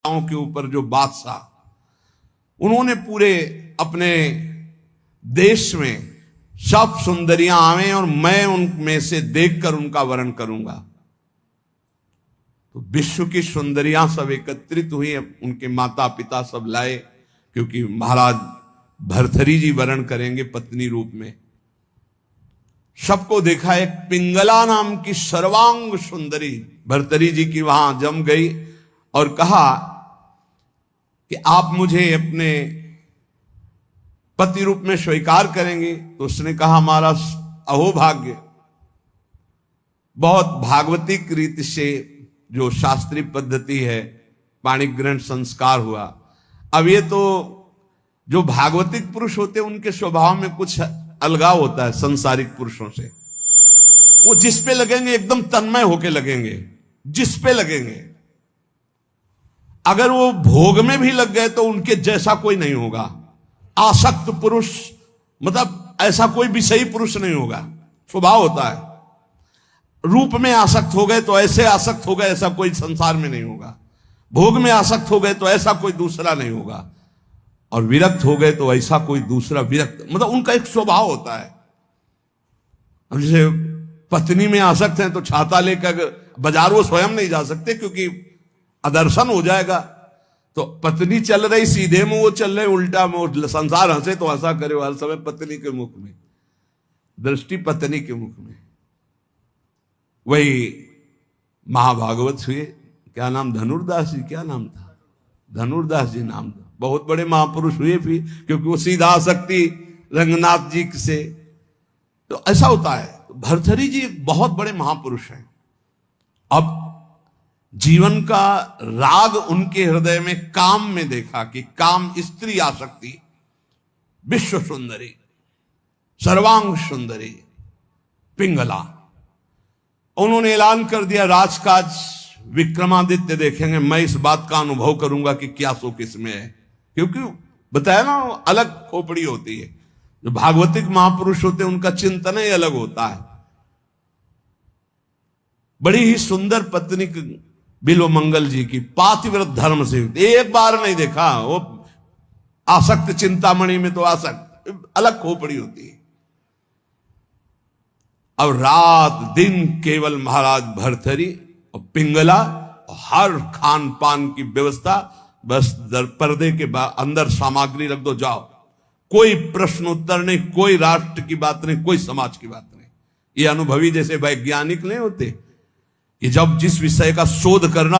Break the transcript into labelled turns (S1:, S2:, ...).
S1: के ऊपर जो बादशाह, उन्होंने पूरे अपने देश में सब सुंदरियां आवे और मैं उनमें से देखकर उनका वर्ण करूंगा। तो विश्व की सुंदरियां सब एकत्रित हुई, उनके माता पिता सब लाए, क्योंकि महाराज भर्तृहरि जी वर्ण करेंगे पत्नी रूप में। सबको देखा, एक पिंगला नाम की सर्वांग सुंदरी भर्तृहरि जी की वहां जम गई और कहा कि आप मुझे अपने पति रूप में स्वीकार करेंगे। तो उसने कहा हमारा अहोभाग्य, बहुत भागवतिक रीति से जो शास्त्रीय पद्धति है पाणिग्रहण संस्कार हुआ। अब ये तो जो भागवतिक पुरुष होते हैं उनके स्वभाव में कुछ अलगाव होता है संसारिक पुरुषों से। वो जिस पे लगेंगे एकदम तन्मय होके लगेंगे, जिस पे लगेंगे। अगर वो भोग में भी लग गए तो उनके जैसा कोई नहीं होगा। आसक्त पुरुष मतलब ऐसा कोई विषयी पुरुष नहीं होगा, स्वभाव होता है। रूप में आसक्त हो गए तो ऐसे आसक्त हो गए ऐसा कोई संसार में नहीं होगा। भोग में आसक्त हो गए तो ऐसा कोई दूसरा नहीं होगा, और विरक्त हो गए तो ऐसा कोई दूसरा विरक्त, मतलब उनका एक स्वभाव होता है। अब जैसे पत्नी में आसक्त हैं तो छाता लेकर बाजार वो स्वयं नहीं जा सकते क्योंकि अदर्शन हो जाएगा। तो पत्नी चल रही सीधे में, वो चल रहे उल्टा में, संसार हंसे तो हंसा करे हर समय पत्नी के मुख में, दृष्टि पत्नी के मुख में। वही महाभागवत हुए, क्या नाम, धनुर्दास जी, क्या नाम था, धनुर्दास जी नाम था। बहुत बड़े महापुरुष हुए फिर, क्योंकि वो सीधा आसक्ति रंगनाथ जी से। तो ऐसा होता है। भर्तृहरि जी एक बहुत बड़े महापुरुष हैं। अब जीवन का राग उनके हृदय में काम में देखा कि काम स्त्री आसक्ति, विश्व सुंदरी, सर्वांग सुंदरी पिंगला। उन्होंने ऐलान कर दिया राजकाज विक्रमादित्य देखेंगे, मैं इस बात का अनुभव करूंगा कि क्या सुख इसमें है। क्योंकि बताया ना, अलग खोपड़ी होती है। जो भागवतिक महापुरुष होते हैं उनका चिंतन ही अलग होता है। बड़ी ही सुंदर पत्नी बिल्व मंगल जी की, पातिव्रत धर्म से, एक बार नहीं देखा। वो आसक्त चिंतामणि में तो आसक्त अलग खोपड़ी होती है। अब रात दिन केवल महाराज भर्तृहरि और पिंगला और हर खान पान की व्यवस्था, बस पर्दे के अंदर सामग्री रख दो, जाओ। कोई प्रश्न उत्तर नहीं, कोई राष्ट्र की बात नहीं, कोई समाज की बात नहीं। ये अनुभवी जैसे वैज्ञानिक नहीं होते कि जब जिस विषय का शोध करना